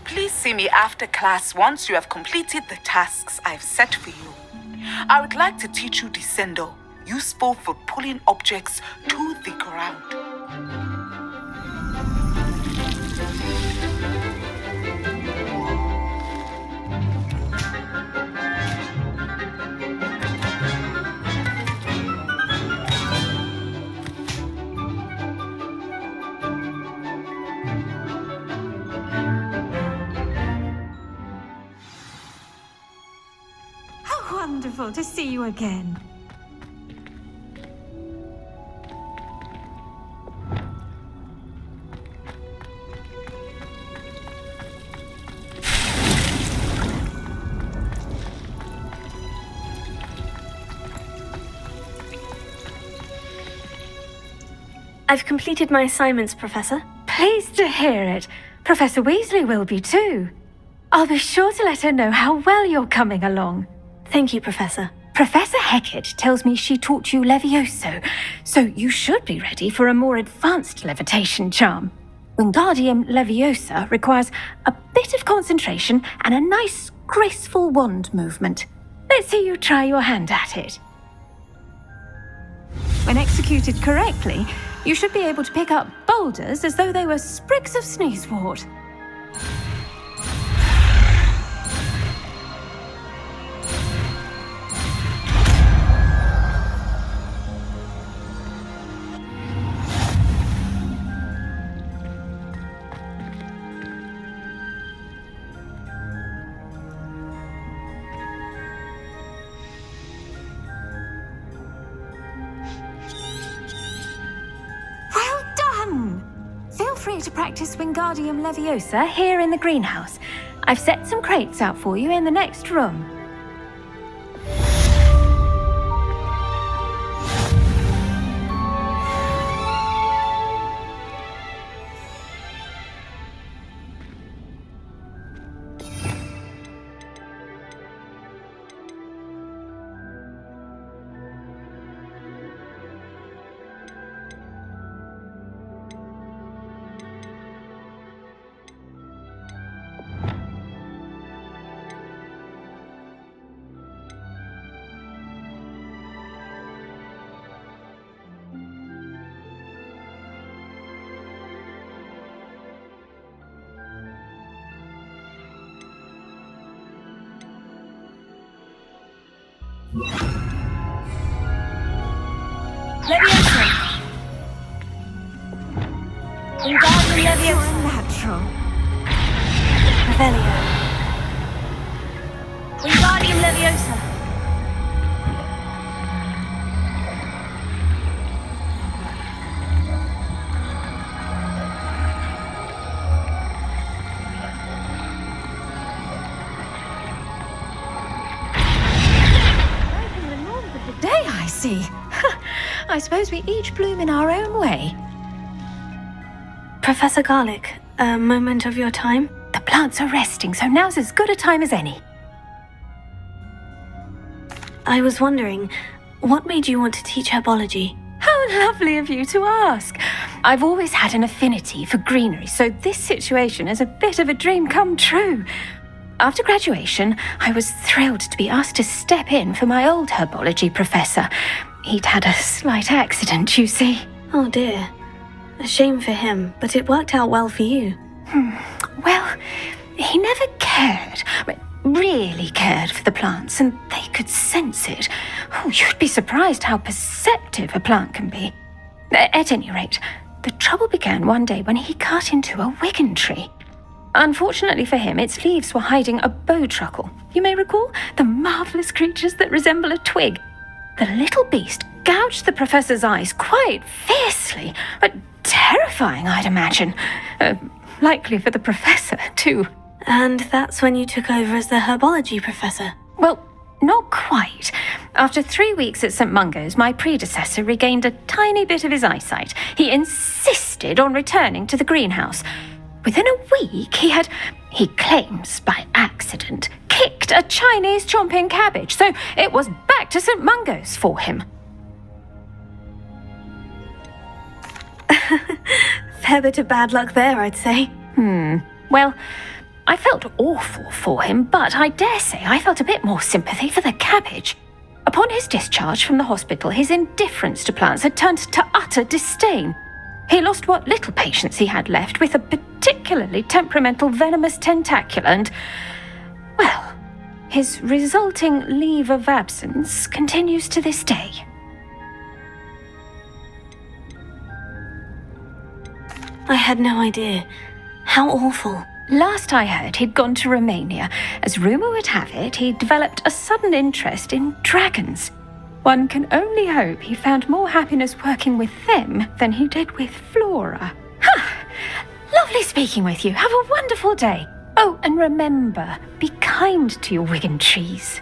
Please see me after class once you have completed the tasks I've set for you. I would like to teach you Descendo, useful for pulling objects to the ground. Wonderful to see you again. I've completed my assignments, Professor. Pleased to hear it. Professor Weasley will be too. I'll be sure to let her know how well you're coming along. Thank you, Professor. Professor Hecat tells me she taught you Levioso, so you should be ready for a more advanced levitation charm. Wingardium Leviosa requires a bit of concentration and a nice, graceful wand movement. Let's see you try your hand at it. When executed correctly, you should be able to pick up boulders as though they were sprigs of sneezewort. Feel free to practice Wingardium Leviosa here in the greenhouse. I've set some crates out for you in the next room. Leviosa! Wingardium Leviosa! You're a natural. Revelio. Wingardium Leviosa! Day, I see. I suppose we each bloom in our own way. Professor Garlick, a moment of your time? The plants are resting, so now's as good a time as any. I was wondering, what made you want to teach herbology? How lovely of you to ask. I've always had an affinity for greenery, so this situation is a bit of a dream come true. After graduation, I was thrilled to be asked to step in for my old herbology professor. He'd had a slight accident, you see. Oh dear. A shame for him, but it worked out well for you. Well, he never cared, really cared for the plants, and they could sense it. Oh, you'd be surprised how perceptive a plant can be. At any rate, the trouble began one day when he cut into a Wigan tree. Unfortunately for him, its leaves were hiding a bowtruckle. You may recall the marvellous creatures that resemble a twig. The little beast gouged the professor's eyes quite fiercely, but terrifying, I'd imagine. Likely for the professor, too. And that's when you took over as the herbology professor? Well, not quite. After 3 weeks at St. Mungo's, my predecessor regained a tiny bit of his eyesight. He insisted on returning to the greenhouse. Within a week, he claims by accident, kicked a Chinese chomping cabbage, so it was back to St. Mungo's for him. Fair bit of bad luck there, I'd say. Well, I felt awful for him, but I dare say I felt a bit more sympathy for the cabbage. Upon his discharge from the hospital, his indifference to plants had turned to utter disdain. He lost what little patience he had left with a particularly temperamental venomous tentacula and, well, his resulting leave of absence continues to this day. I had no idea. How awful. Last I heard, he'd gone to Romania. As rumour would have it, he'd developed a sudden interest in dragons. One can only hope he found more happiness working with them than he did with Flora. Lovely speaking with you. Have a wonderful day. Oh, and remember, be kind to your Wigan trees.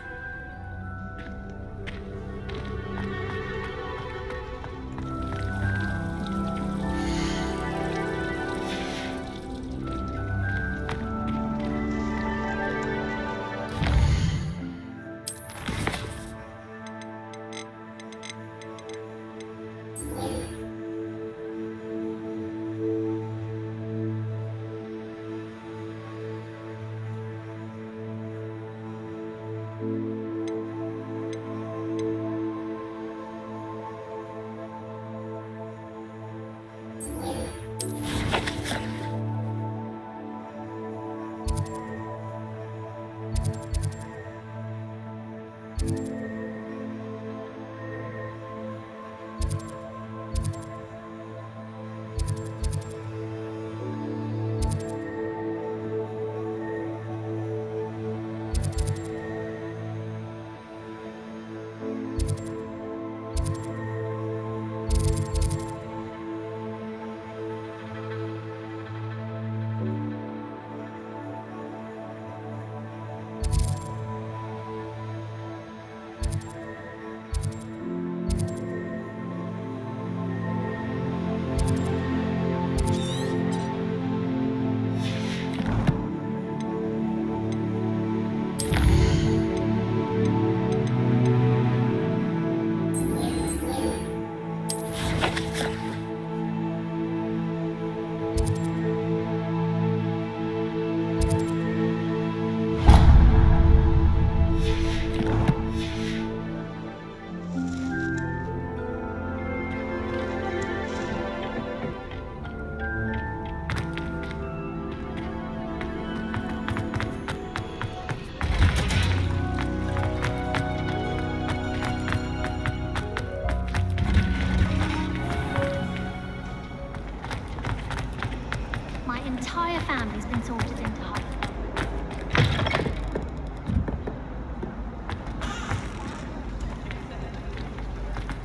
My entire family's been sorted into Hogwarts.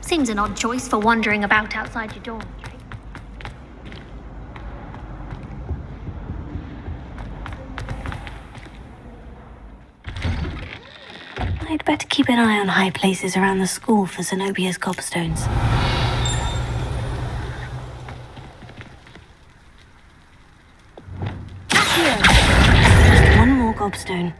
Seems an odd choice for wandering about outside your dormitory. I'd better keep an eye on high places around the school for Zenobia's gobstones. Just one more gobstone.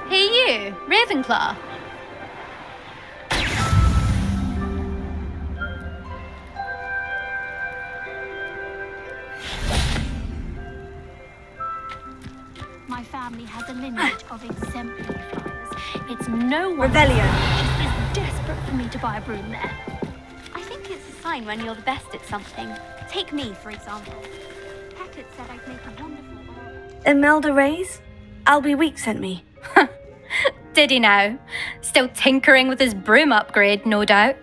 Hey you, Ravenclaw. My family has a lineage of exemplary flyers. It's no wonder Rebellion. she's desperate for me to buy a broom there. I think it's a sign when you're the best at something. Take me, for example. Hackett said I'd make a wonderful arbor. Imelda Reyes? Albie Week sent me. Did he now? Still tinkering with his broom upgrade, no doubt.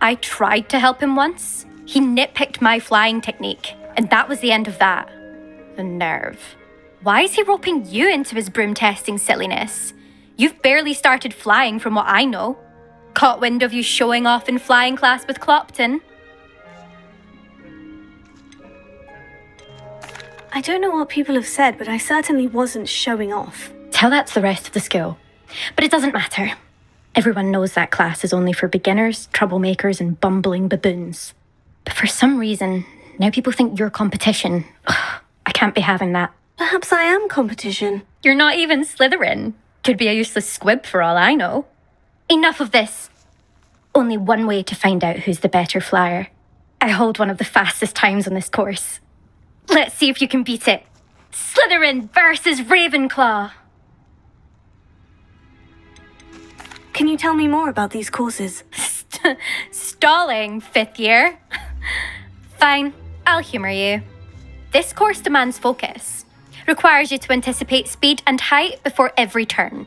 I tried to help him once. He nitpicked my flying technique, and that was the end of that. The nerve. Why is he roping you into his broom testing silliness? You've barely started flying from what I know. Caught wind of you showing off in flying class with Clopton. I don't know what people have said, but I certainly wasn't showing off. Tell that to the rest of the school. But it doesn't matter. Everyone knows that class is only for beginners, troublemakers, and bumbling baboons. But for some reason, now people think you're competition. Ugh, I can't be having that. Perhaps I am competition. You're not even Slytherin. Could be a useless squib for all I know. Enough of this. Only one way to find out who's the better flyer. I hold one of the fastest times on this course. Let's see if you can beat it. Slytherin versus Ravenclaw. Can you tell me more about these courses? Stalling, 5th year. Fine, I'll humour you. This course demands focus. Requires you to anticipate speed and height before every turn.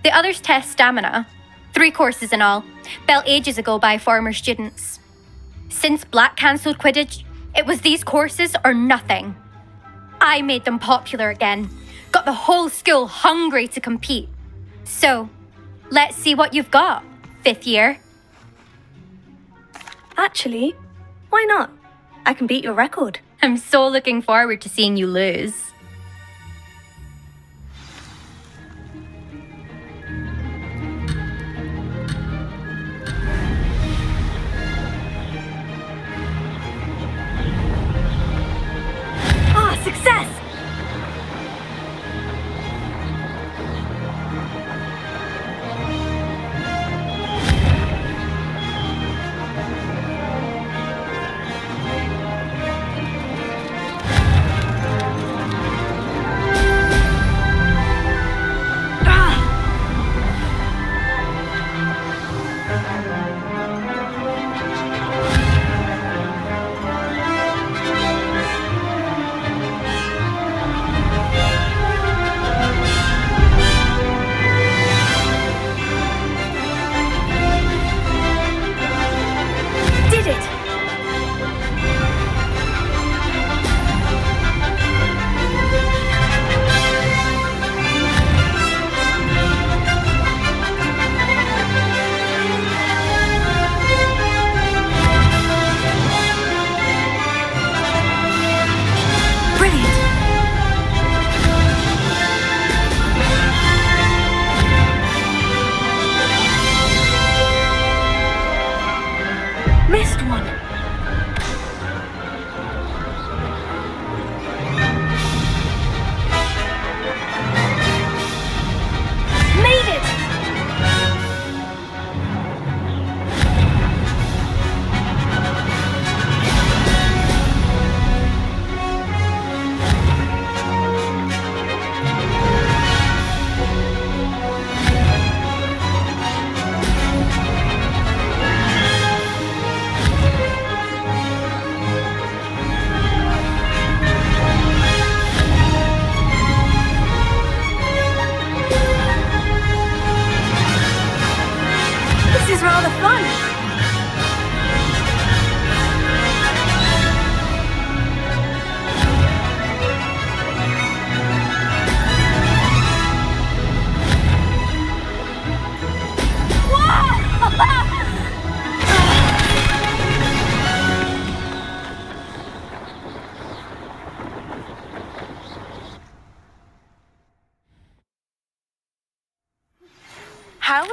The others test stamina. 3 courses in all, built ages ago by former students. Since Black cancelled Quidditch, it was these courses or nothing. I made them popular again, got the whole school hungry to compete. So, let's see what you've got, 5th year. Actually, why not? I can beat your record. I'm so looking forward to seeing you lose. Success!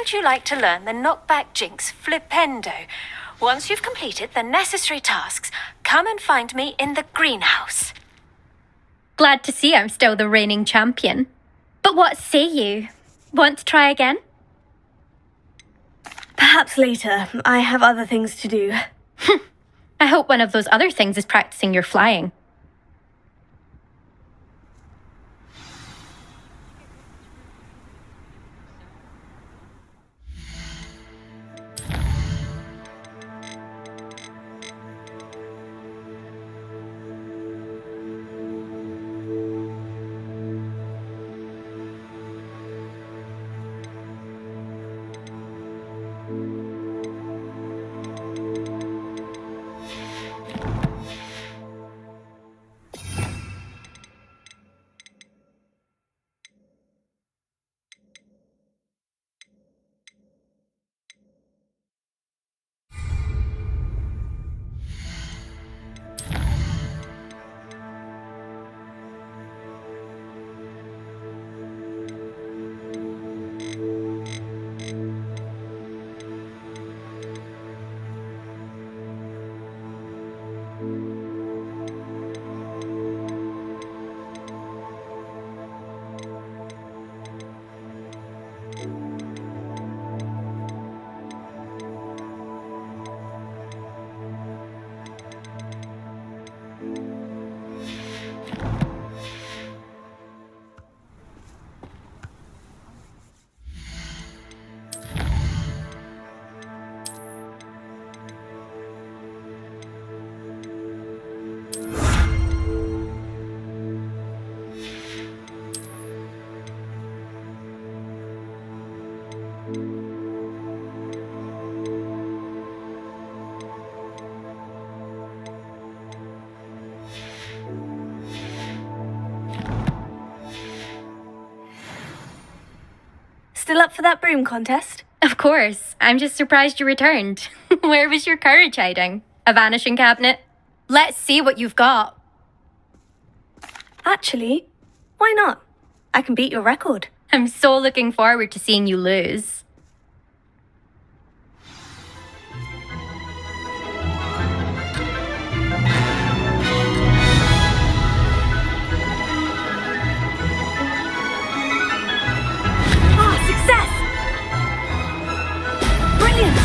would you like to learn the knockback jinx flipendo? Once you've completed the necessary tasks, come and find me in the greenhouse. Glad to see I'm still the reigning champion. But what say you? Want to try again? Perhaps later. I have other things to do. I hope one of those other things is practicing your flying. Still up for that broom contest? Of course. I'm just surprised you returned. Where was your courage hiding? A vanishing cabinet? Let's see what you've got. Actually, why not? I can beat your record. I'm so looking forward to seeing you lose. Success! Brilliant!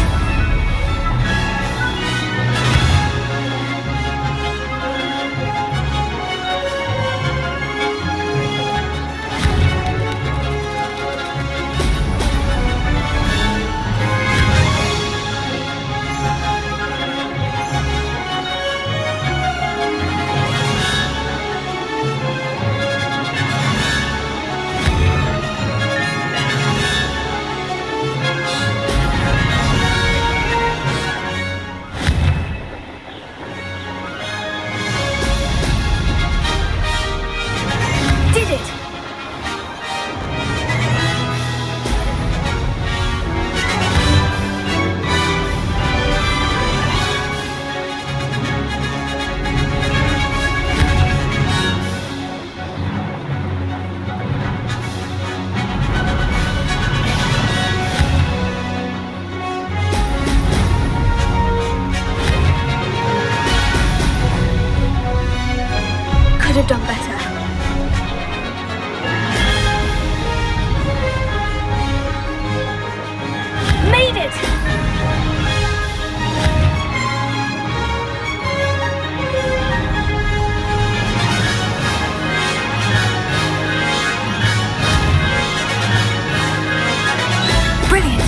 Could have done better. Made it! Brilliant!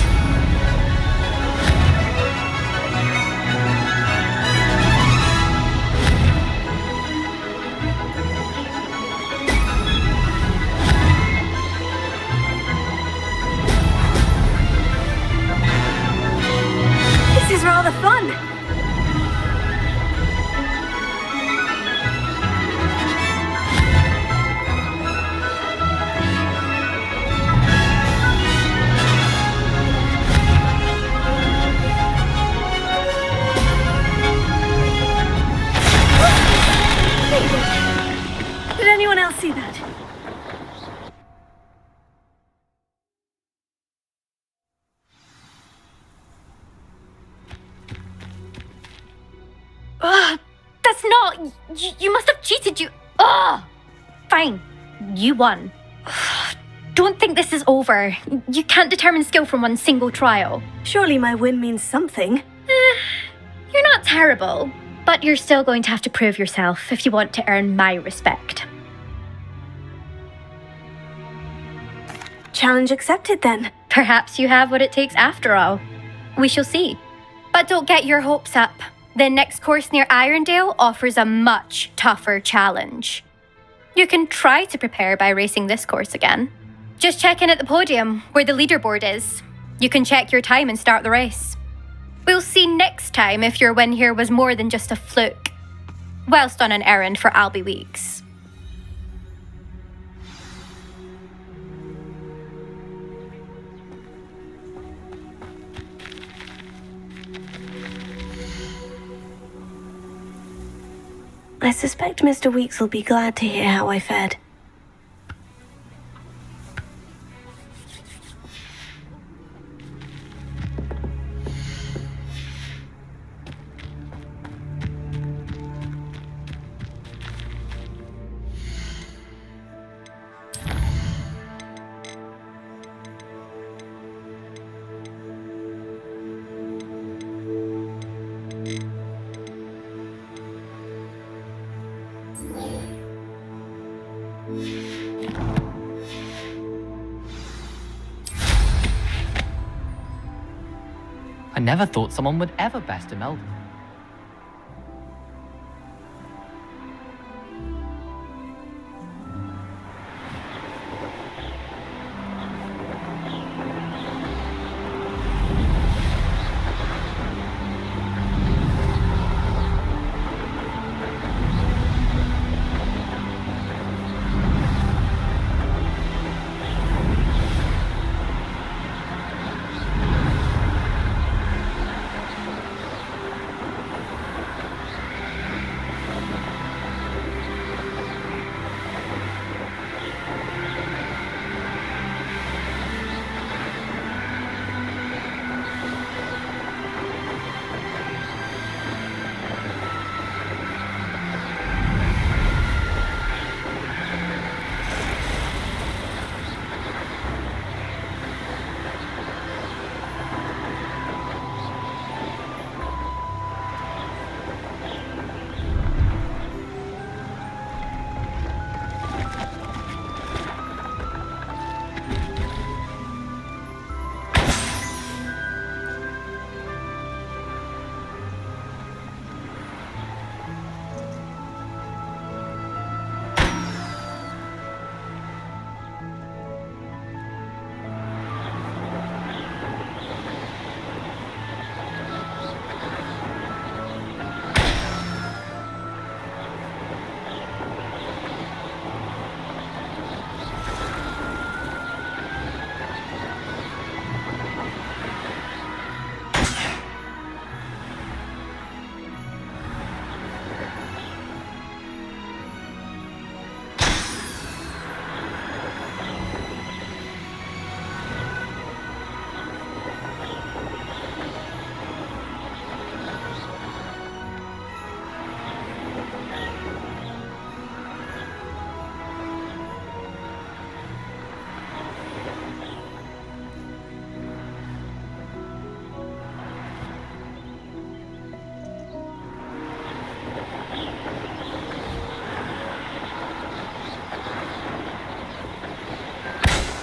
It's not. You must have cheated. Ugh! Fine. You won. Don't think this is over. You can't determine skill from one single trial. Surely my win means something. You're not terrible, but you're still going to have to prove yourself if you want to earn my respect. Challenge accepted then. Perhaps you have what it takes after all. We shall see. But don't get your hopes up. The next course near Irondale offers a much tougher challenge. You can try to prepare by racing this course again. Just check in at the podium, where the leaderboard is. You can check your time and start the race. We'll see next time if your win here was more than just a fluke, whilst on an errand for Albie Weeks. I suspect Mr. Weeks will be glad to hear how I fared. I never thought someone would ever best Imelda.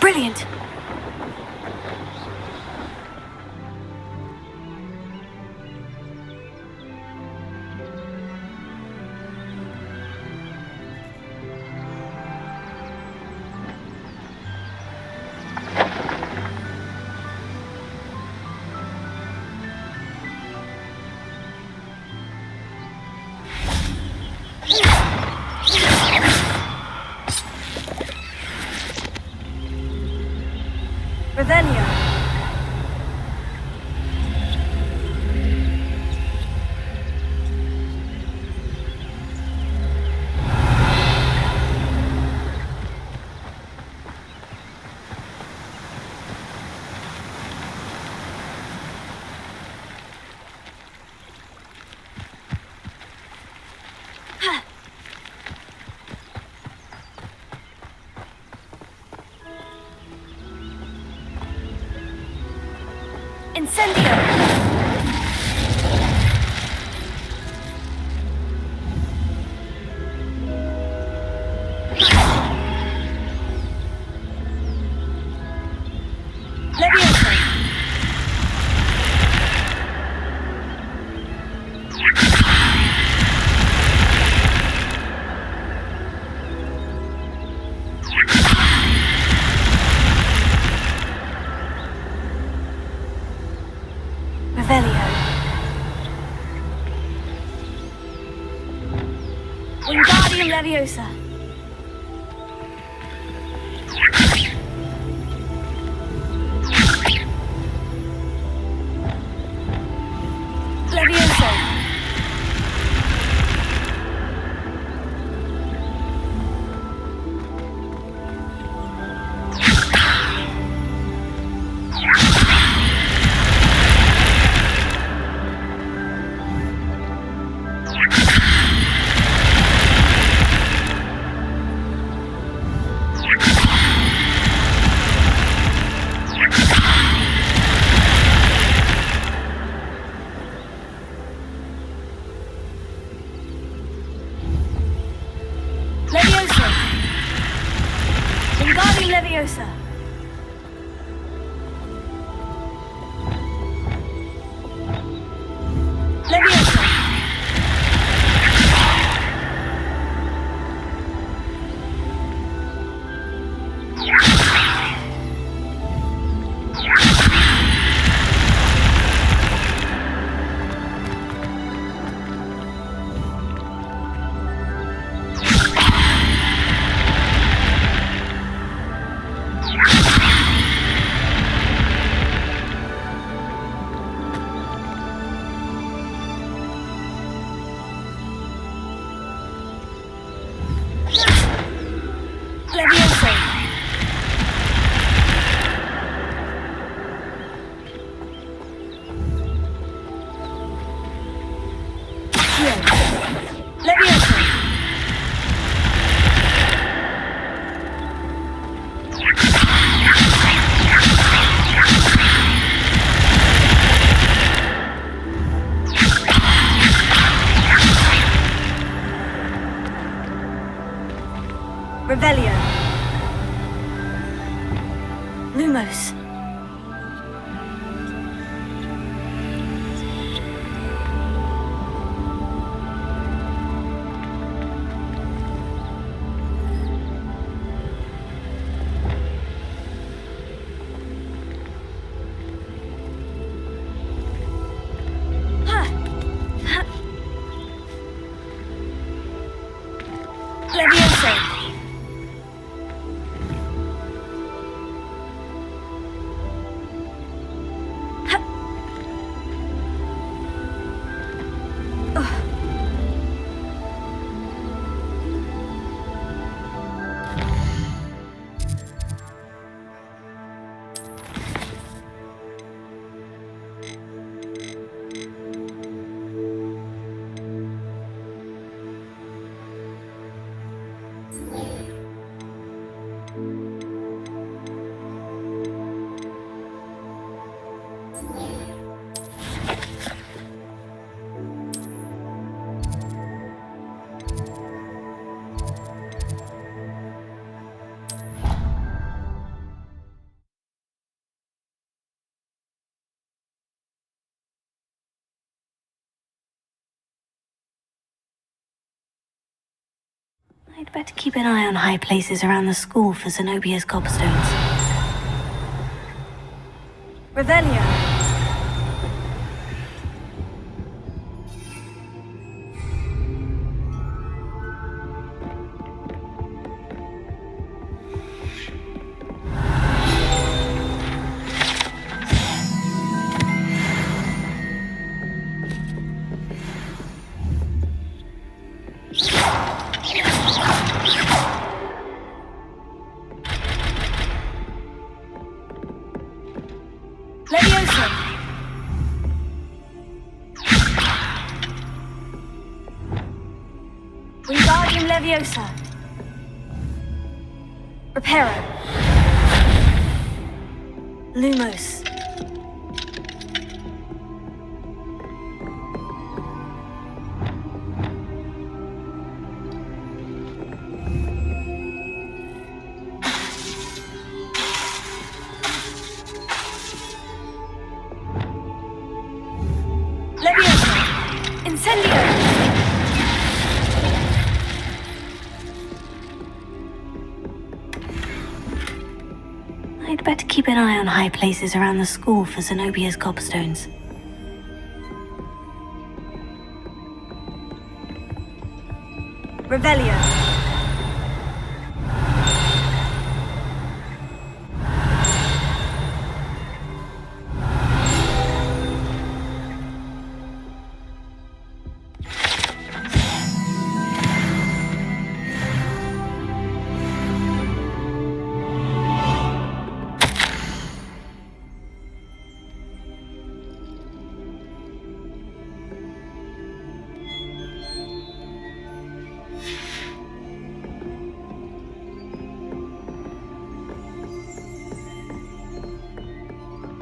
Brilliant! Ravenia. Incendio! Leviosa! Revelio. Wingardium Leviosa. Leviosa. Leviosa. Wingardium Leviosa. Leviosa. Leviosa. Leviosa. Revelio. Lumos. Leviosa. I'd better keep an eye on high places around the school for Zenobia's cobstones. Revelio. Leviosa. Wingardium Leviosa. Reparo. Lumos. keep an eye on high places around the school for Zenobia's cobstones. Revelio.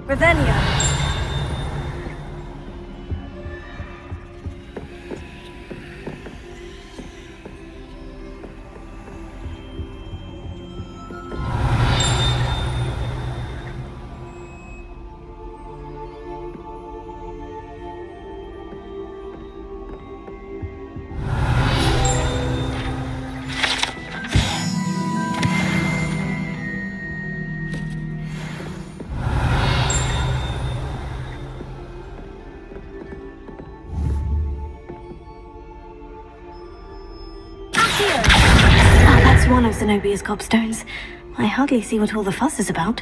Revelio. Ah, that's one of Zenobia's cobstones. I hardly see what all the fuss is about.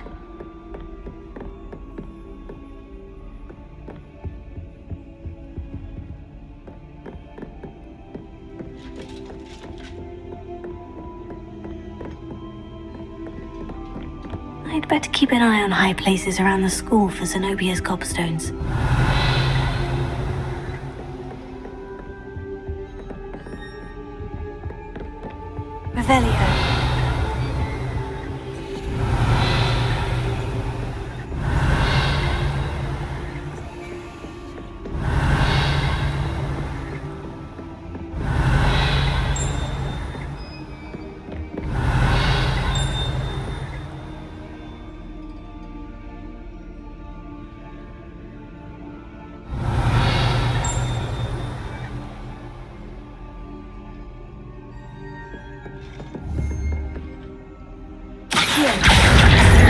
I'd better keep an eye on high places around the school for Zenobia's cobstones. Revelio.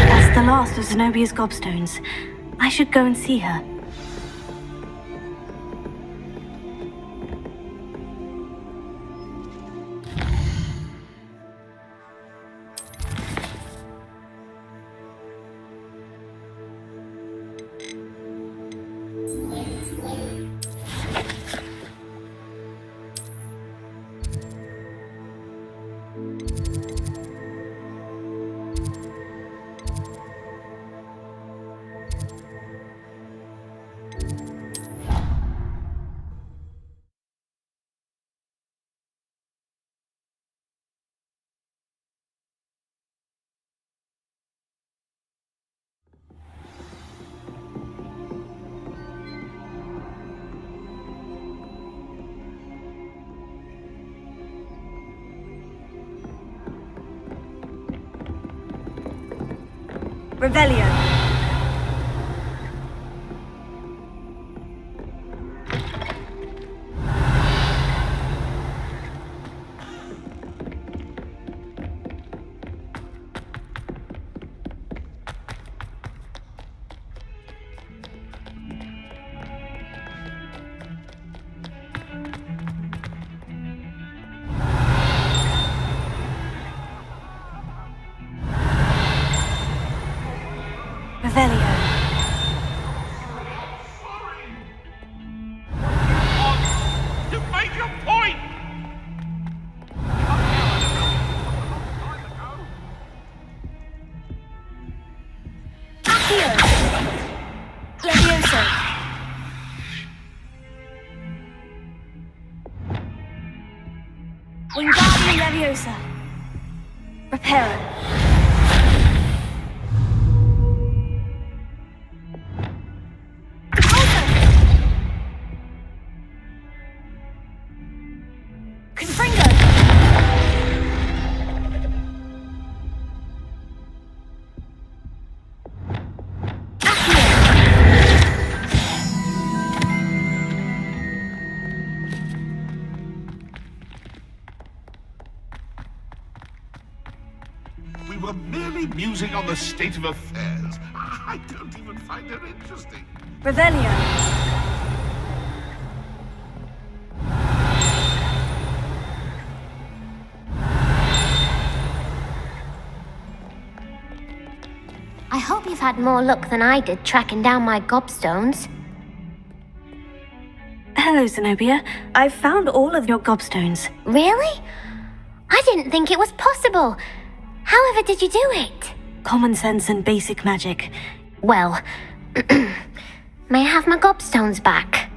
That's the last of Zenobia's gobstones. I should go and see her. Revelio. Revelio. You made your point! Accio. Levioso. Wingardium Leviosa. Reparo. We were merely musing on the state of affairs. I don't even find her interesting. Revelio. I hope you've had more luck than I did tracking down my gobstones. Hello, Zenobia. I've found all of your gobstones. Really? I didn't think it was possible. However did you do it? Common sense and basic magic. Well, may I have my gobstones back?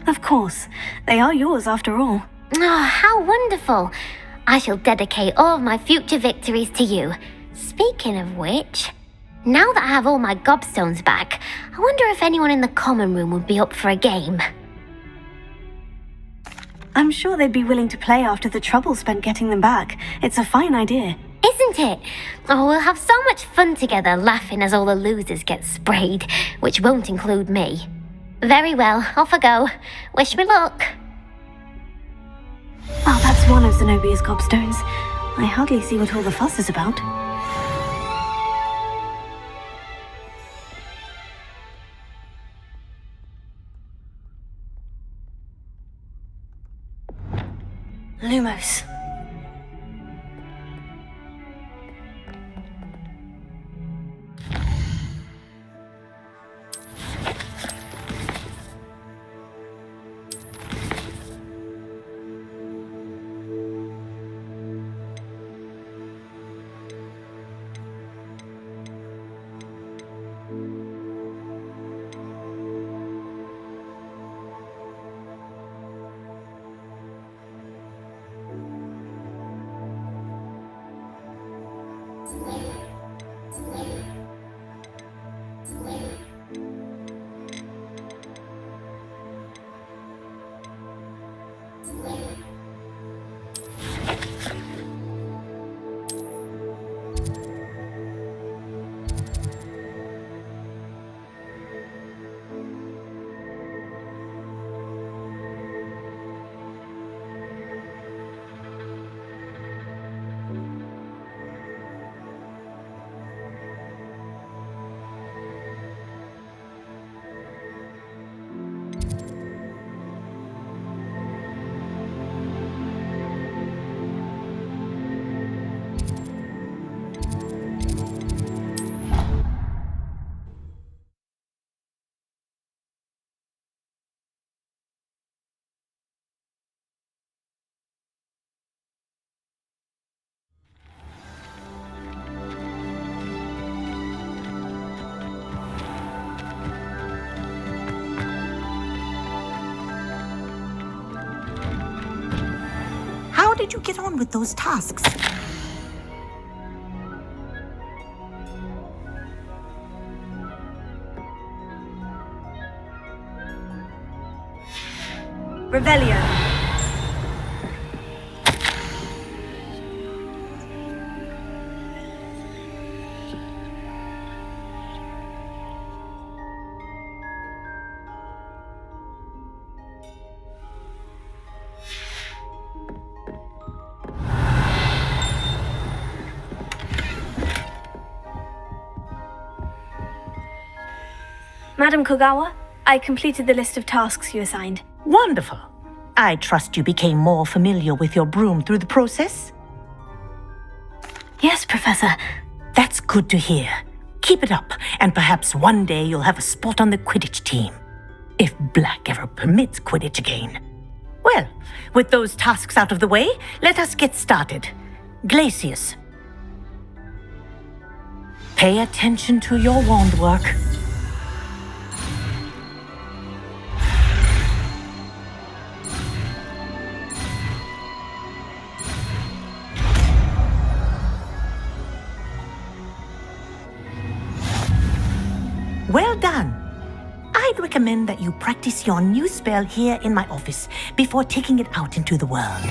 Of course. They are yours after all. Oh, how wonderful. I shall dedicate all of my future victories to you. Speaking of which, now that I have all my gobstones back, I wonder if anyone in the common room would be up for a game. I'm sure they'd be willing to play after the trouble spent getting them back. It's a fine idea. Isn't it? Oh, we'll have so much fun together laughing as all the losers get sprayed, which won't include me. Very well, off I go. Wish me luck. Oh, that's one of Zenobia's gobstones. I hardly see what all the fuss is about. Lumos. How did you get on with those tasks? Revelio. Madam Kogawa, I completed the list of tasks you assigned. Wonderful. I trust you became more familiar with your broom through the process? Yes, Professor. That's good to hear. Keep it up, and perhaps one day you'll have a spot on the Quidditch team. If Black ever permits Quidditch again. Well, with those tasks out of the way, let us get started. Glacius. Pay attention to your wand work. Well done. I'd recommend that you practice your new spell here in my office before taking it out into the world.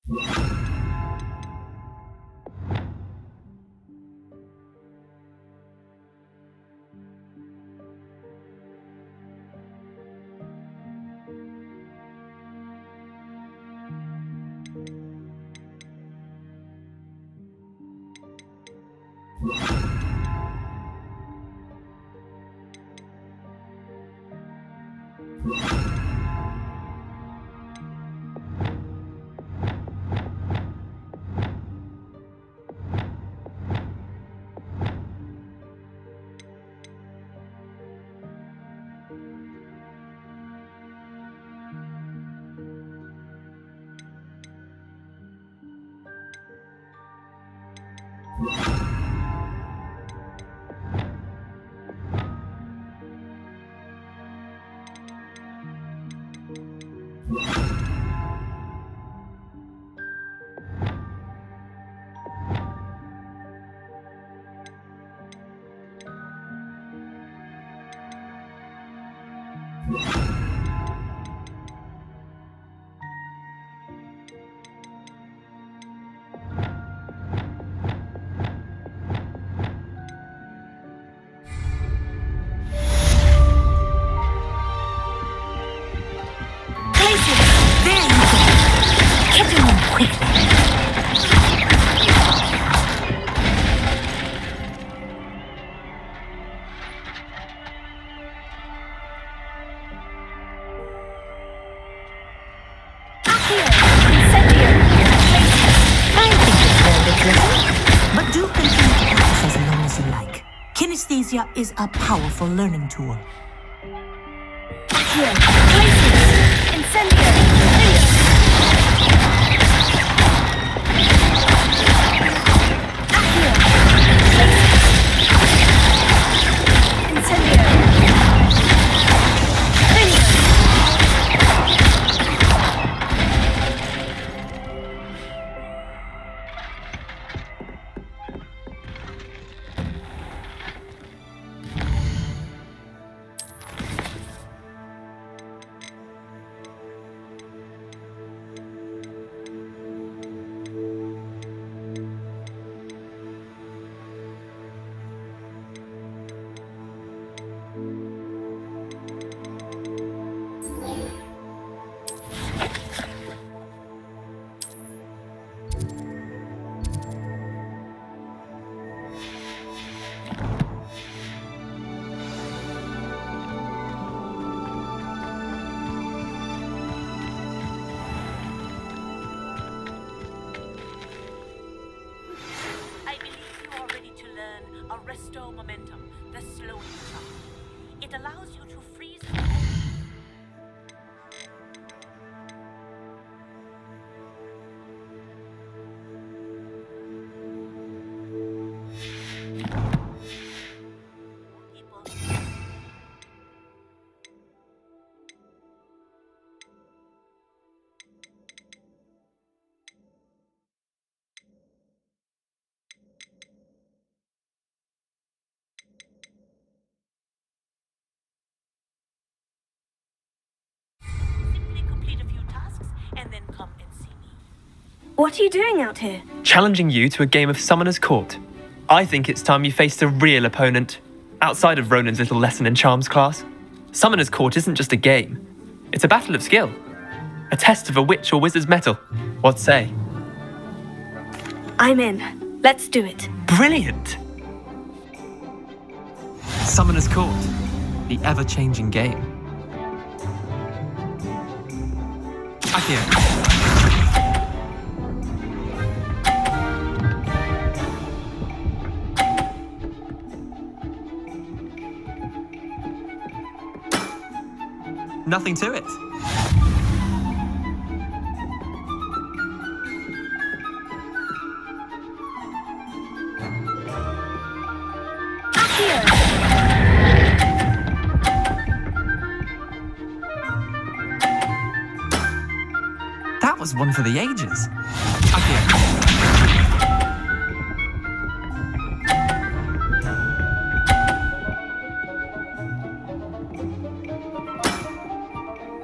But do continue to practice as long as you like. Kinesthesia is a powerful learning tool. Here, places, incendiary, Arresto momentum, the slowing charm. It allows you to freeze. And then come and see me. What are you doing out here? Challenging you to a game of Summoner's Court. I think it's time you faced a real opponent, outside of Ronan's little lesson in charms class. Summoner's Court isn't just a game. It's a battle of skill. A test of a witch or wizard's mettle. What say? I'm in. Let's do it. Brilliant! Summoner's Court. The ever-changing game. Akio. Nothing to it. That was one for the ages.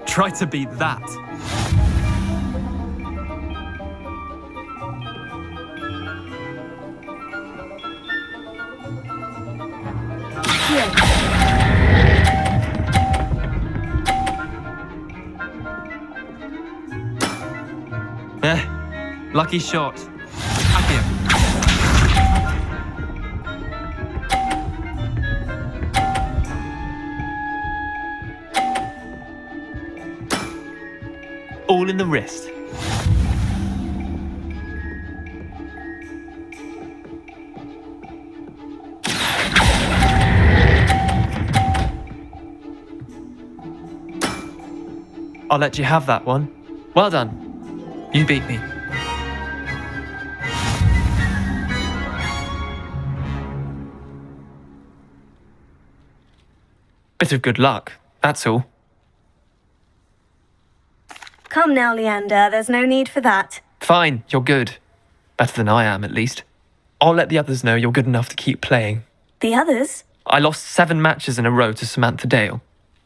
Try to beat that. Lucky shot. Up here. All in the wrist. I'll let you have that one. Well done. You beat me. Bit of good luck, that's all. Come now, Leander, there's no need for that. Fine, you're good. Better than I am, at least. I'll let the others know you're good enough to keep playing. The others? I lost 7 matches in a row to Samantha Dale.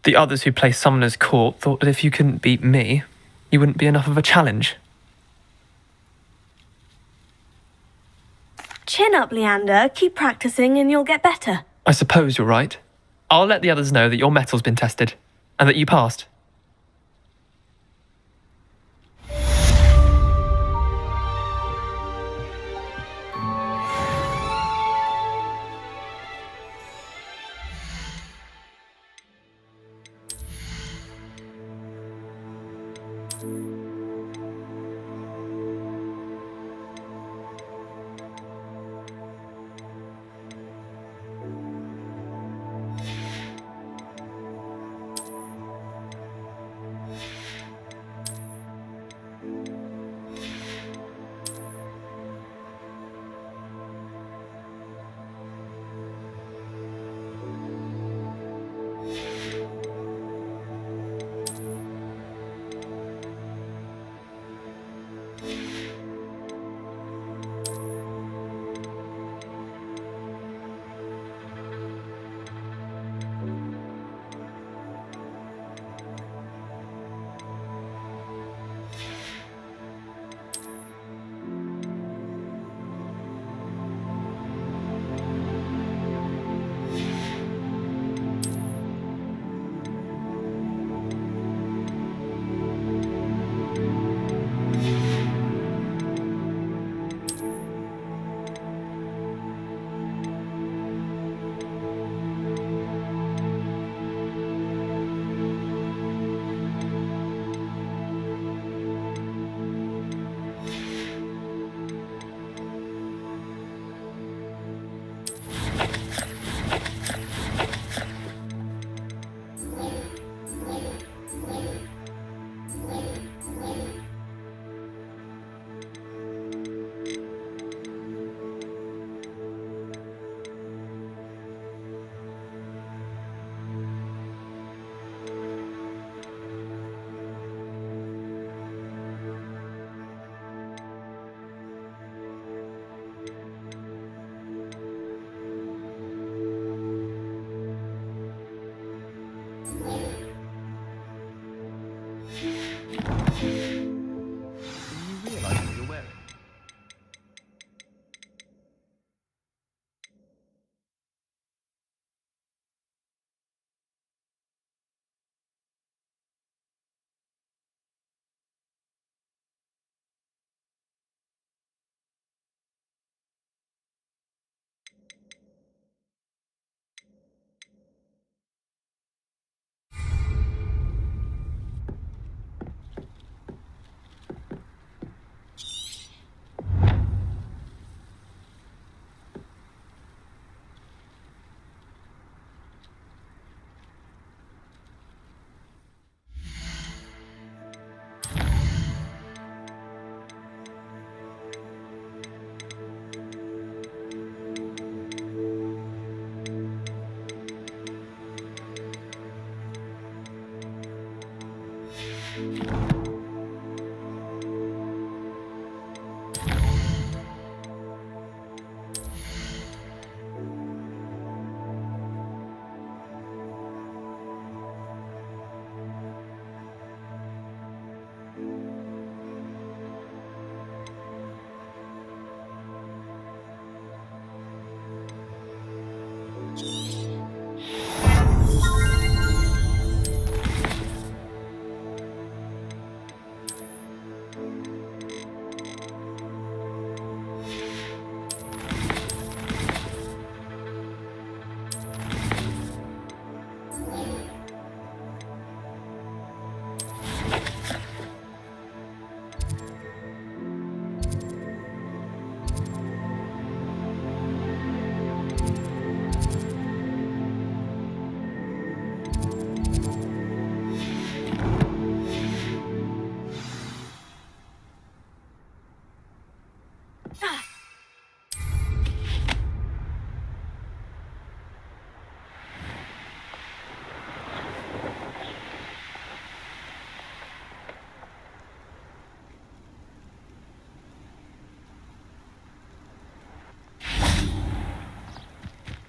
The others who play Summoner's Court thought that if you couldn't beat me, you wouldn't be enough of a challenge. Chin up, Leander. Keep practicing and you'll get better. I suppose you're right. I'll let the others know that your metal's been tested, and that you passed.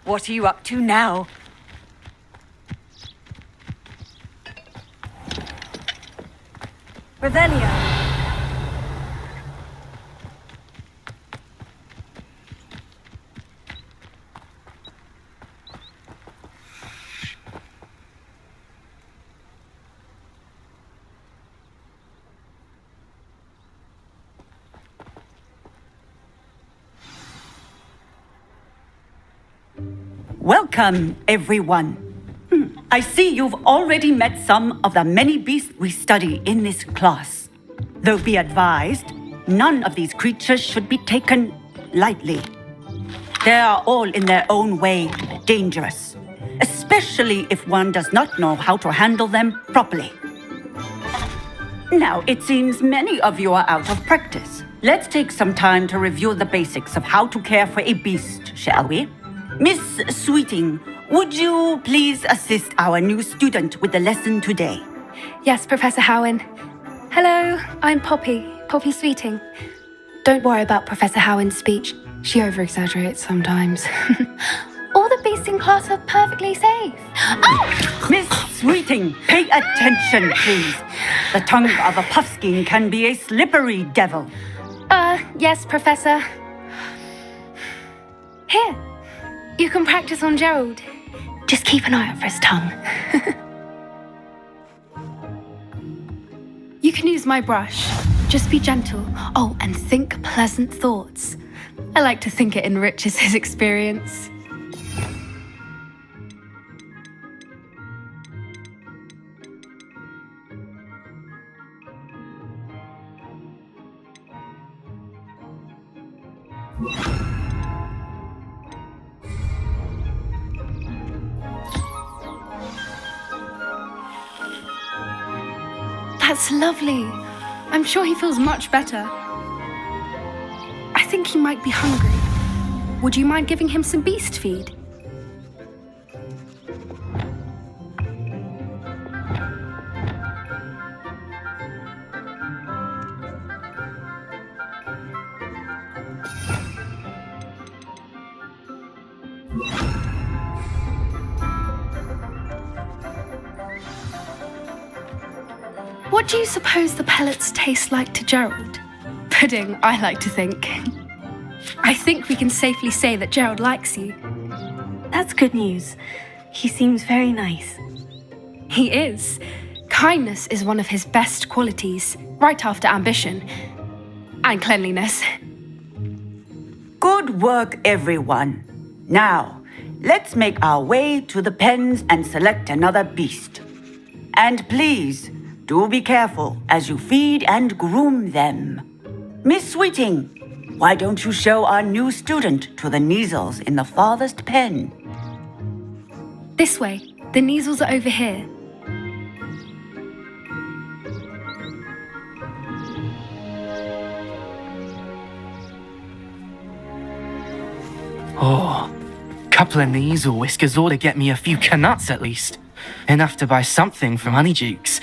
What are you up to now? Revelio. Welcome, everyone. I see you've already met some of the many beasts we study in this class. Though be advised, none of these creatures should be taken lightly. They are all in their own way dangerous, especially if one does not know how to handle them properly. Now, it seems many of you are out of practice. Let's take some time to review the basics of how to care for a beast, shall we? Miss Sweeting, would you please assist our new student with the lesson today? Yes, Professor Howen. Hello, I'm Poppy Sweeting. Don't worry about Professor Howen's speech. She over-exaggerates sometimes. All the beasts in class are perfectly safe. Oh! Miss Sweeting, pay attention, please. The tongue of a puffskein can be a slippery devil. Yes, Professor. Here, you can practice on Gerald. Just keep an eye out for his tongue. You can use my brush. Just be gentle. Oh, and think pleasant thoughts. I like to think it enriches his experience. That's lovely. I'm sure he feels much better. I think he might be hungry. Would you mind giving him some beast feed? What do you suppose the pellets taste like to Gerald? Pudding, I like to think. I think we can safely say that Gerald likes you. That's good news. He seems very nice. He is. Kindness is one of his best qualities, right after ambition and cleanliness. Good work, everyone. Now, let's make our way to the pens and select another beast. And please, do be careful as you feed and groom them. Miss Sweeting, why don't you show our new student to the Neasels in the farthest pen? This way. The Neasels are over here. Oh, couple of Neasel whiskers ought to get me a few canuts at least. Enough to buy something from Honeydukes.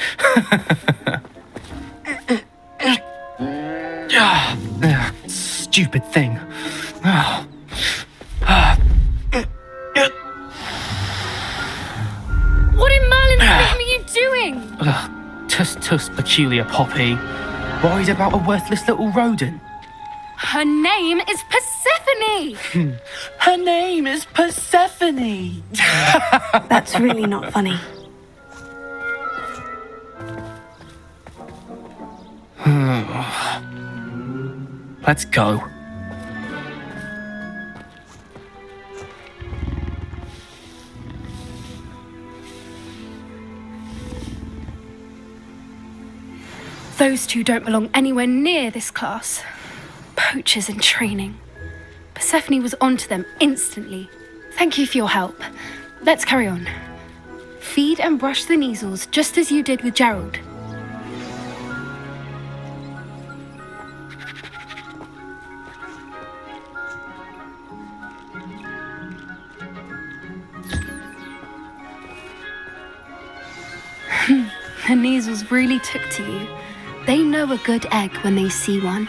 Stupid thing. What in Merlin's name are you doing? Tuss, peculiar Poppy. Worried about a worthless little rodent. Her name is Persephone! Her name is Persephone! That's really not funny. Let's go. Those two don't belong anywhere near this class. Poachers in training. Persephone was onto them instantly. Thank you for your help. Let's carry on. Feed and brush the Neasels just as you did with Gerald. The Neasels really took to you. They know a good egg when they see one.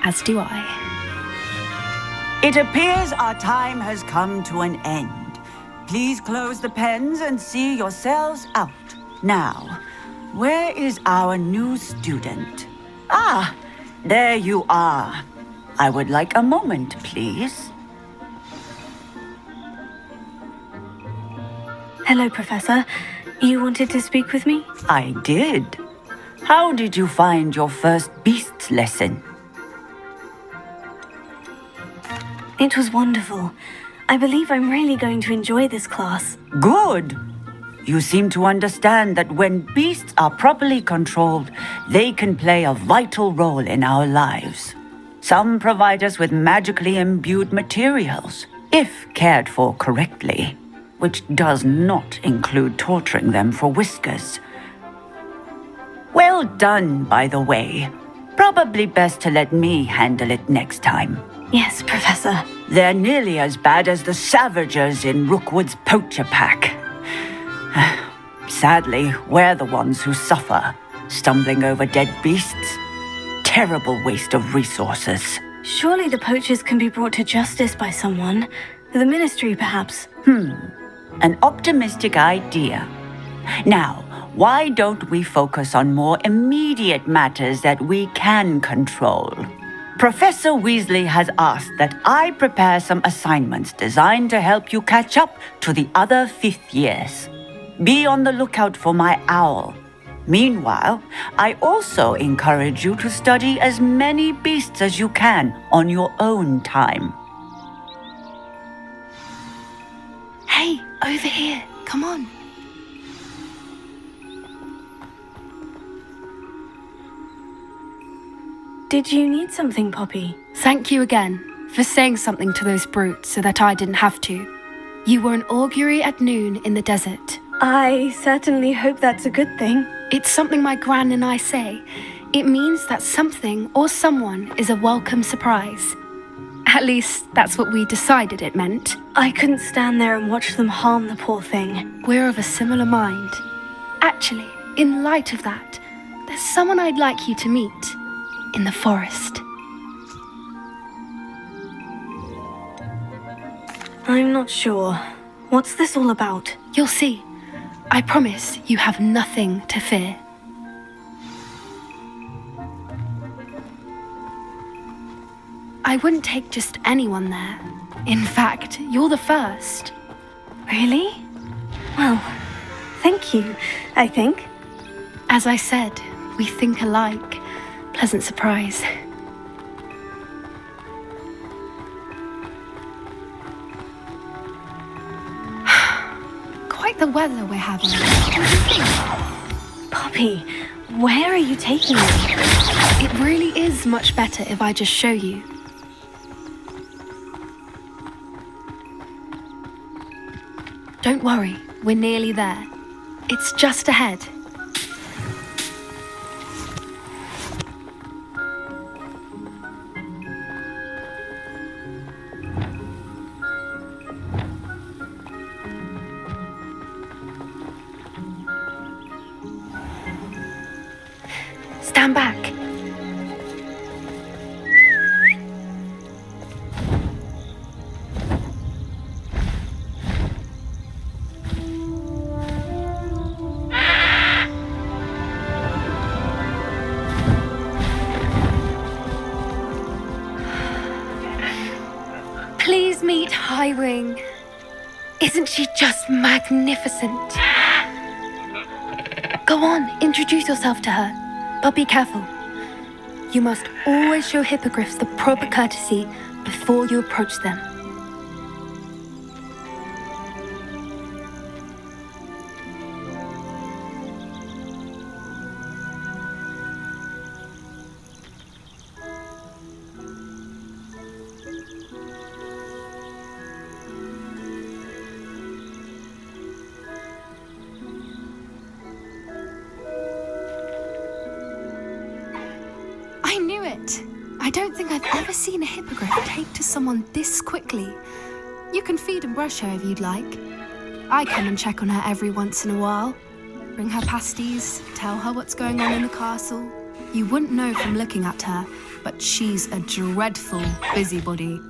As do I. It appears our time has come to an end. Please close the pens and see yourselves out. Now, where is our new student? Ah, there you are. I would like a moment, please. Hello, Professor. You wanted to speak with me? I did. How did you find your first beasts lesson? It was wonderful. I believe I'm really going to enjoy this class. Good. You seem to understand that when beasts are properly controlled, they can play a vital role in our lives. Some provide us with magically imbued materials, if cared for correctly, which does not include torturing them for whiskers. Well done, by the way. Probably best to let me handle it next time. Yes, Professor. They're nearly as bad as the Savagers in Rookwood's poacher pack. Sadly, we're the ones who suffer, stumbling over dead beasts. Terrible waste of resources. Surely the poachers can be brought to justice by someone. The Ministry, perhaps. An optimistic idea. Now, why don't we focus on more immediate matters that we can control? Professor Weasley has asked that I prepare some assignments designed to help you catch up to the other fifth years. Be on the lookout for my owl. Meanwhile, I also encourage you to study as many beasts as you can on your own time. Hey, over here. Come on. Did you need something, Poppy? Thank you again for saying something to those brutes so that I didn't have to. You were an augury at noon in the desert. I certainly hope that's a good thing. It's something my gran and I say. It means that something or someone is a welcome surprise. At least, that's what we decided it meant. I couldn't stand there and watch them harm the poor thing. We're of a similar mind. Actually, in light of that, there's someone I'd like you to meet in the forest. I'm not sure. What's this all about? You'll see. I promise you have nothing to fear. I wouldn't take just anyone there. In fact, you're the first. Really? Well, thank you, I think. As I said, we think alike. Pleasant surprise. Quite the weather we're having. Poppy, where are you taking me? It really is much better if I just show you. Don't worry, we're nearly there. It's just ahead. Stand back. Please meet Highwing. Isn't she just magnificent? Go on, introduce yourself to her. But be careful. You must always show hippogriffs the proper courtesy before you approach them. I knew it! I don't think I've ever seen a hippogriff take to someone this quickly. You can feed and brush her if you'd like. I come and check on her every once in a while. Bring her pasties, tell her what's going on in the castle. You wouldn't know from looking at her, but she's a dreadful busybody.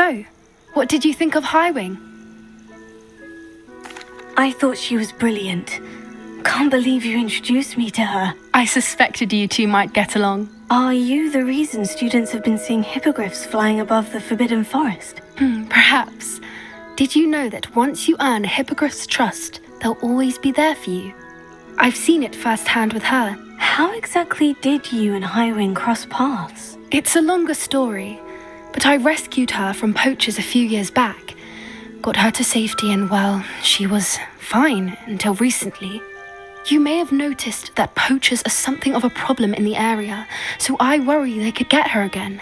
So, what did you think of Highwing? I thought she was brilliant. Can't believe you introduced me to her. I suspected you two might get along. Are you the reason students have been seeing hippogriffs flying above the Forbidden Forest? Perhaps. Did you know that once you earn a hippogriff's trust, they'll always be there for you? I've seen it firsthand with her. How exactly did you and Highwing cross paths? It's a longer story, but I rescued her from poachers a few years back. Got her to safety and, well, she was fine until recently. You may have noticed that poachers are something of a problem in the area, so I worry they could get her again.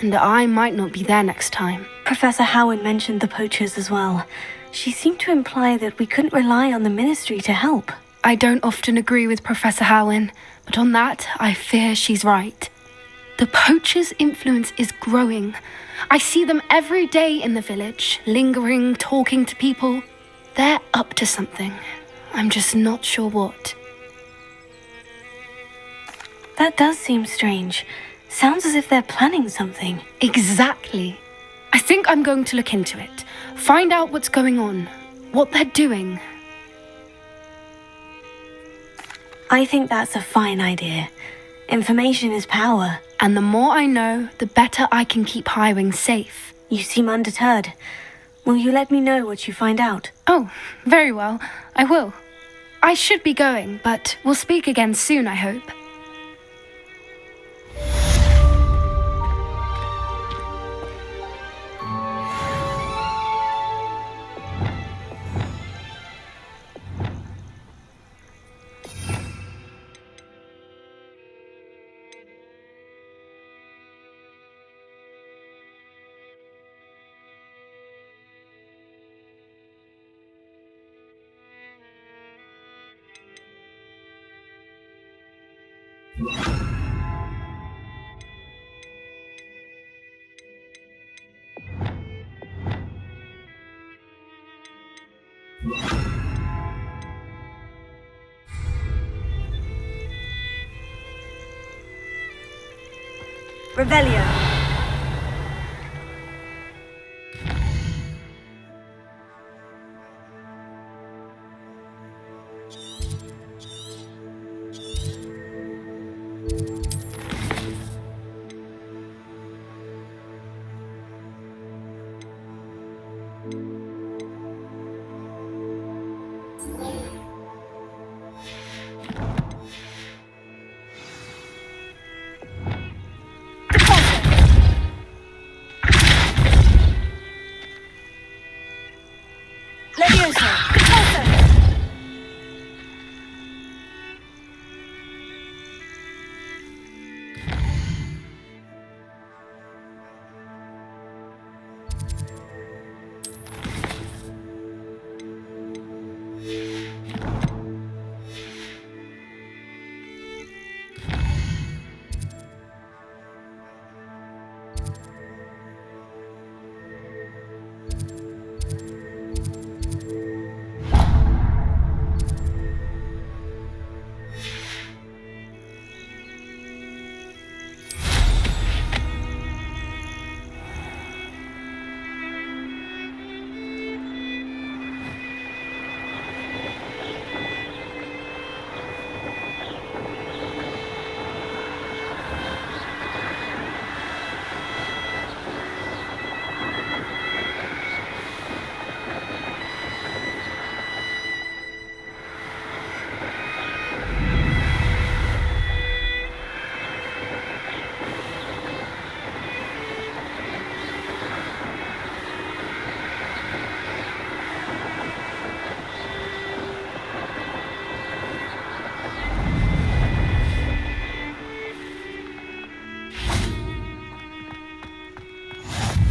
And I might not be there next time. Professor Howard mentioned the poachers as well. She seemed to imply that we couldn't rely on the ministry to help. I don't often agree with Professor Howin, but on that, I fear she's right. The poachers' influence is growing. I see them every day in the village, lingering, talking to people. They're up to something. I'm just not sure what. That does seem strange. Sounds as if they're planning something. Exactly. I think I'm going to look into it. Find out what's going on, what they're doing. I think that's a fine idea. Information is power. And the more I know, the better I can keep Highwing safe. You seem undeterred. Will you let me know what you find out? Oh, very well. I will. I should be going, but we'll speak again soon, I hope. Revelio.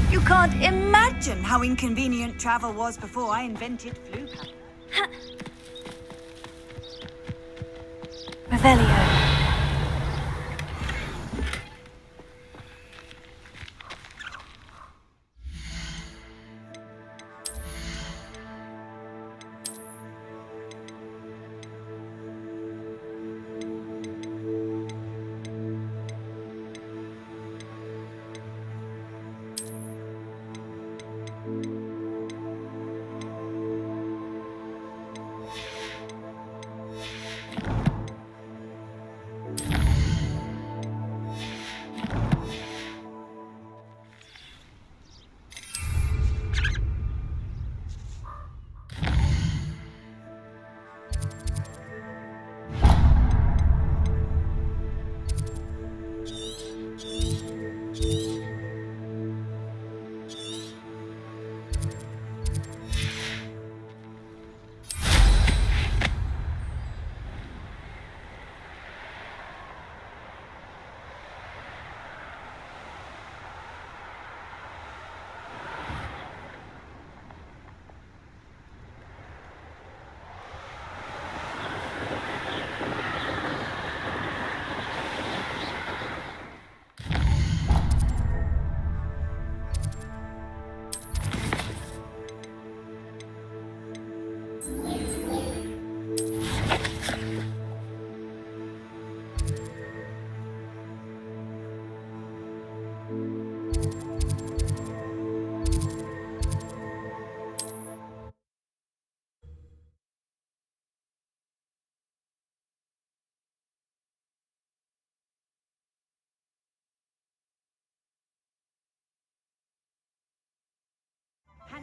You can't imagine how inconvenient travel was before I invented flu pattern. Revelio.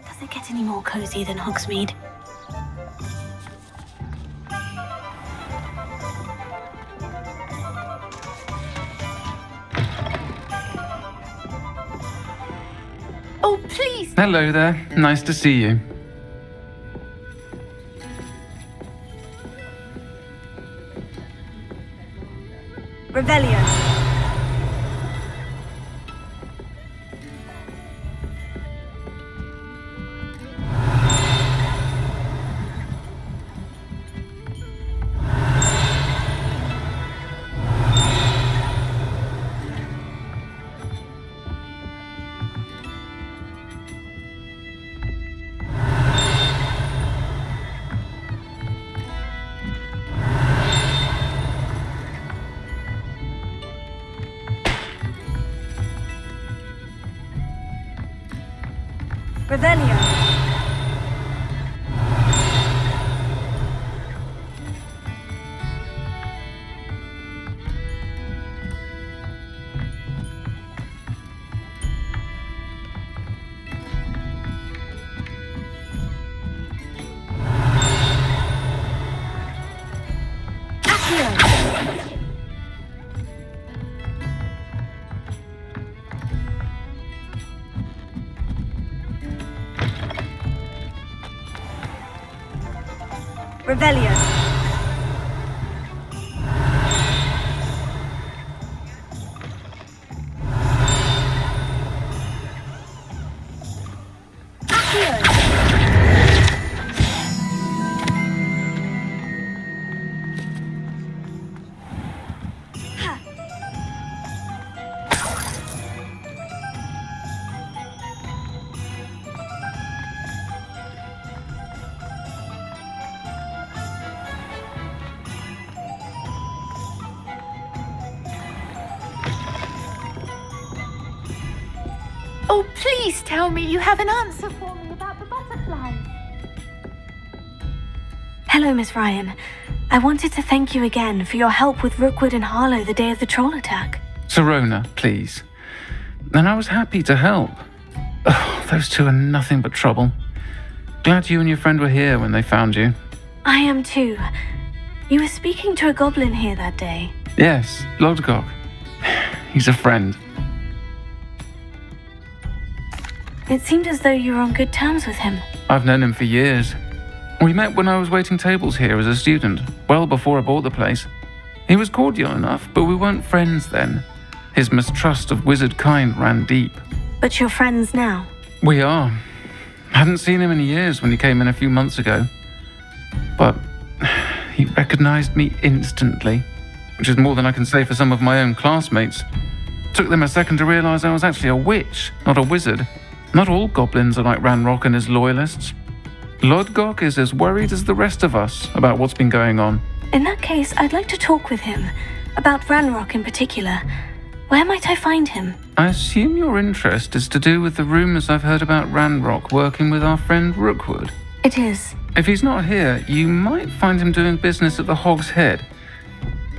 Does it get any more cozy than Hogsmeade? Oh, please! Hello there. Nice to see you. Revelio. Revelio. Revelio. Oh, please tell me you have an answer for me about the butterflies. Hello, Miss Ryan. I wanted to thank you again for your help with Rookwood and Harlow the day of the troll attack. Serona, please. And I was happy to help. Oh, those two are nothing but trouble. Glad you and your friend were here when they found you. I am too. You were speaking to a goblin here that day. Yes, Lodgok. He's a friend. It seemed as though you were on good terms with him. I've known him for years. We met when I was waiting tables here as a student, well before I bought the place. He was cordial enough, but we weren't friends then. His mistrust of wizard kind ran deep. But you're friends now? We are. Hadn't seen him in years when he came in a few months ago. But he recognized me instantly, which is more than I can say for some of my own classmates. Took them a second to realize I was actually a witch, not a wizard. Not all goblins are like Ranrock and his loyalists. Lodgok is as worried as the rest of us about what's been going on. In that case, I'd like to talk with him. About Ranrock in particular. Where might I find him? I assume your interest is to do with the rumors I've heard about Ranrock working with our friend Rookwood. It is. If he's not here, you might find him doing business at the Hog's Head.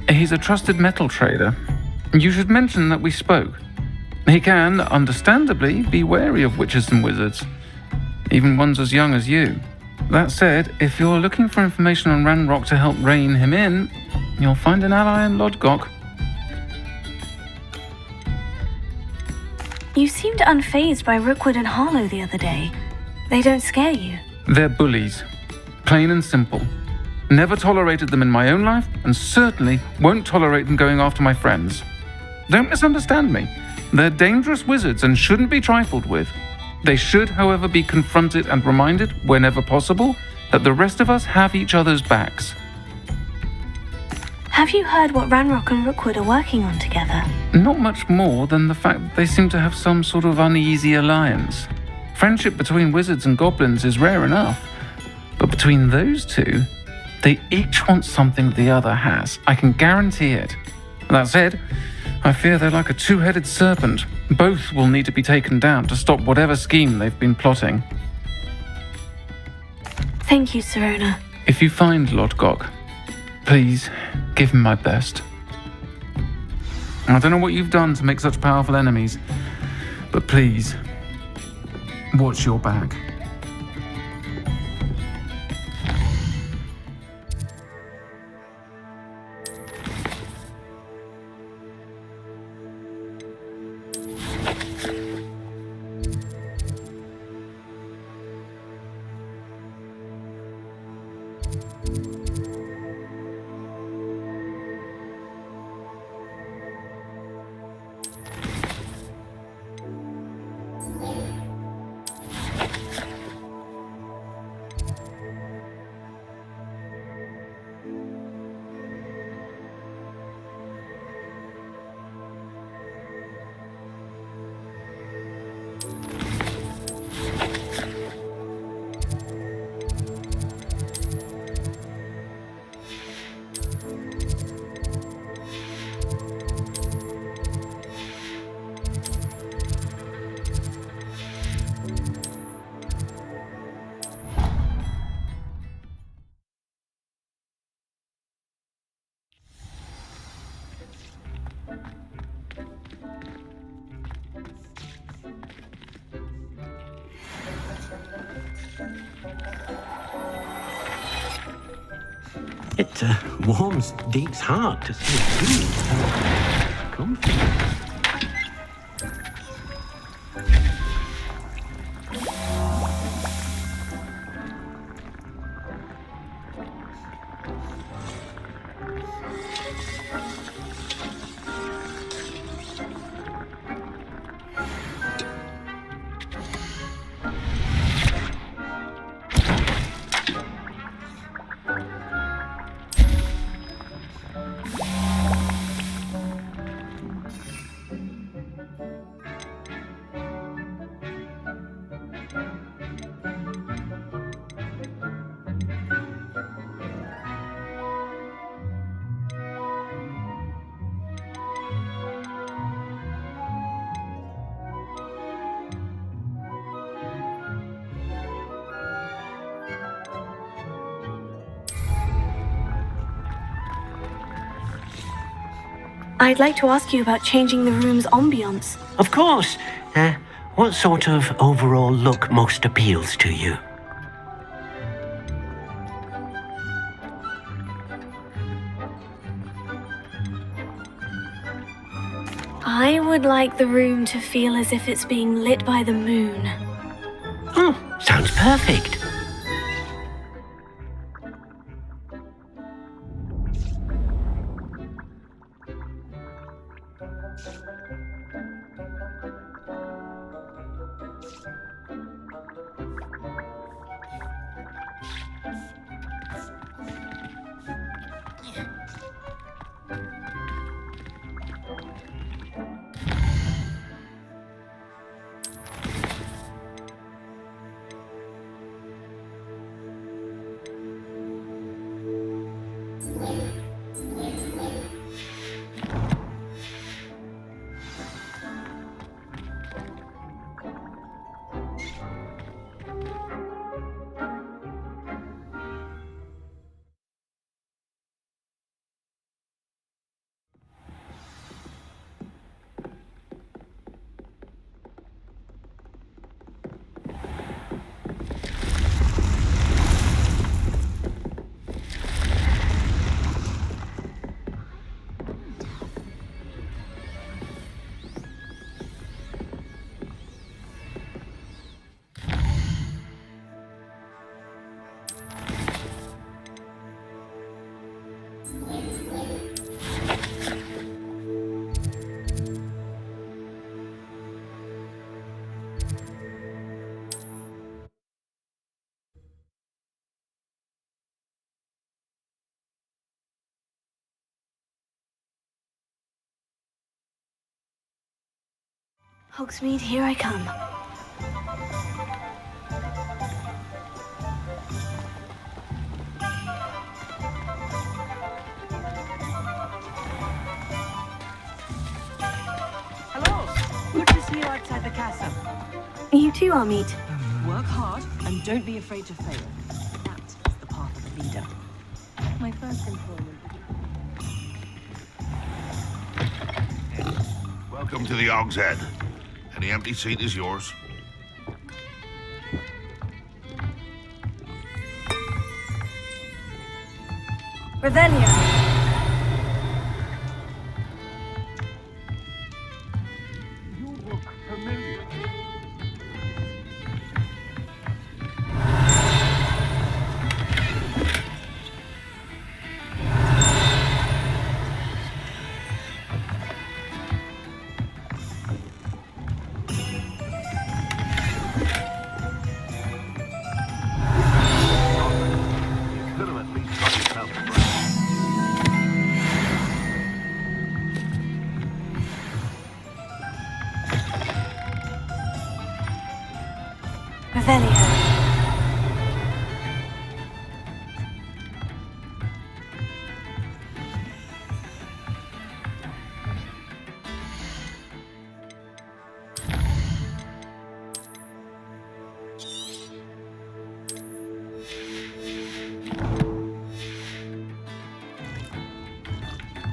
He's a trusted metal trader. You should mention that we spoke. He can, understandably, be wary of witches and wizards, even ones as young as you. That said, if you're looking for information on Ranrock to help rein him in, you'll find an ally in Lodgok. You seemed unfazed by Rookwood and Harlow the other day. They don't scare you. They're bullies. Plain and simple. Never tolerated them in my own life, and certainly won't tolerate them going after my friends. Don't misunderstand me. They're dangerous wizards and shouldn't be trifled with. They should, however, be confronted and reminded, whenever possible, that the rest of us have each other's backs. Have you heard what Ranrock and Rookwood are working on together? Not much more than the fact that they seem to have some sort of uneasy alliance. Friendship between wizards and goblins is rare enough, but between those two, they each want something the other has. I can guarantee it. That said, I fear they're like a two-headed serpent. Both will need to be taken down to stop whatever scheme they've been plotting. Thank you, Serona. If you find Lord Gog, please give him my best. I don't know what you've done to make such powerful enemies, but please, watch your back. It warms Deep's heart to see it confident. I'd like to ask you about changing the room's ambiance. Of course. What sort of overall look most appeals to you? I would like the room to feel as if it's being lit by the moon. Oh, sounds perfect. Hogsmeade, here I come. too, Amit. Work hard and don't be afraid to fail. That is the path of a leader. My first employment. Welcome to the Og's Head. Any empty seat is yours. Revelio.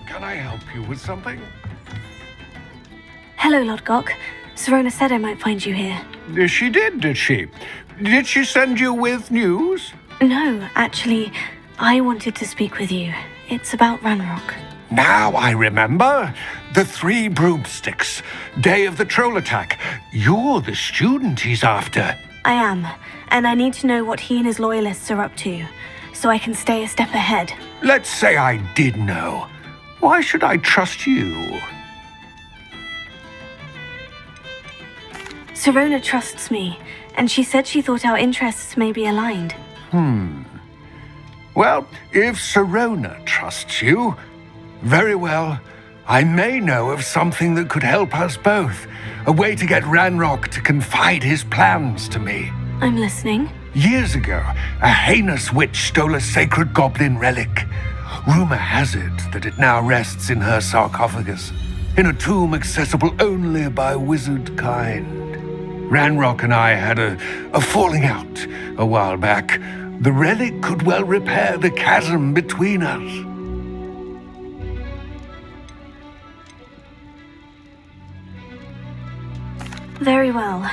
Can I help you with something? Hello, Lodgok. Serona said I might find you here. She did she? Did she send you with news? No, actually, I wanted to speak with you. It's about Ranrock. Now I remember. The 3 broomsticks. Day of the troll attack. You're the student he's after. I am, and I need to know what he and his loyalists are up to, so I can stay a step ahead. Let's say I did know. Why should I trust you? Serona trusts me, and she said she thought our interests may be aligned. Well, if Serona trusts you, very well. I may know of something that could help us both. A way to get Ranrock to confide his plans to me. I'm listening. Years ago, a heinous witch stole a sacred goblin relic. Rumor has it that it now rests in her sarcophagus, in a tomb accessible only by wizard kind. Ranrock and I had a falling out a while back. The relic could well repair the chasm between us. Very well.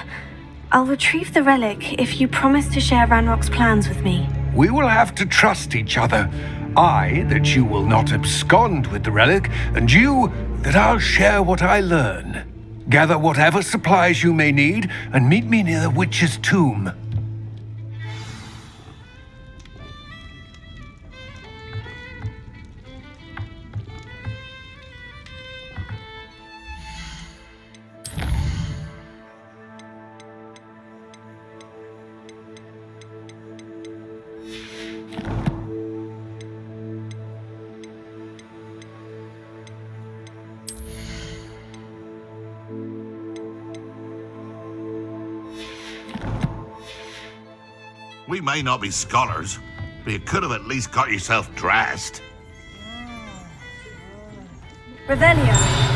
I'll retrieve the relic if you promise to share Ranrock's plans with me. We will have to trust each other. I, that you will not abscond with the relic, and you, that I'll share what I learn. Gather whatever supplies you may need, and meet me near the witch's tomb. We may not be scholars, but you could have at least got yourself dressed. Revelio.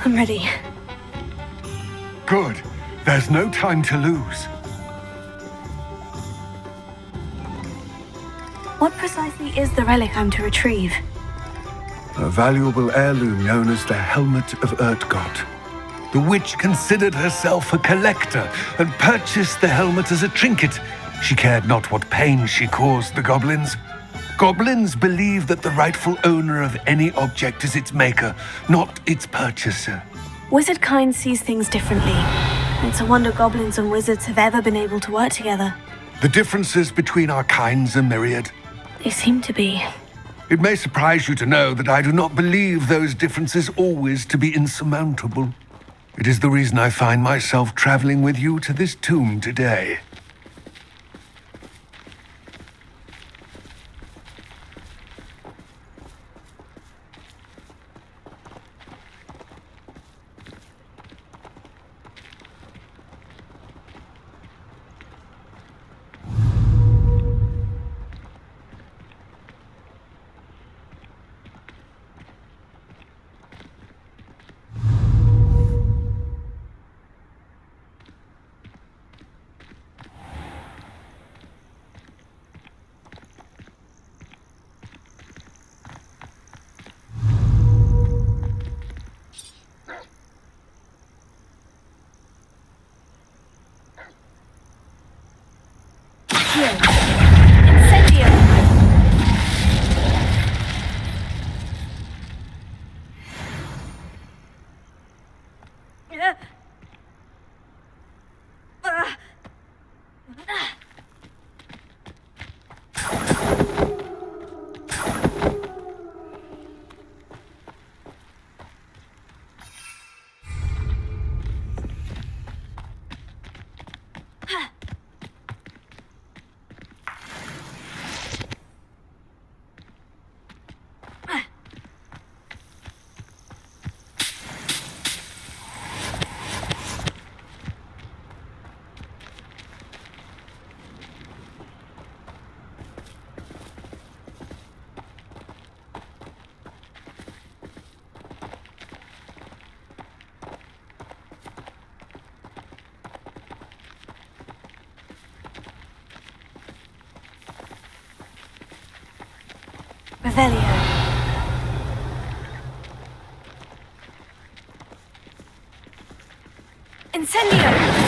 I'm ready. Good. There's no time to lose. What precisely is the relic I'm to retrieve? A valuable heirloom known as the Helmet of Urtgott. The witch considered herself a collector and purchased the helmet as a trinket. She cared not what pain she caused the goblins. Goblins believe that the rightful owner of any object is its maker, not its purchaser. Wizard kind sees things differently. It's a wonder goblins and wizards have ever been able to work together. The differences between our kinds are myriad. They seem to be. It may surprise you to know that I do not believe those differences always to be insurmountable. It is the reason I find myself traveling with you to this tomb today. Revelio. Incendio!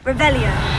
Revelio.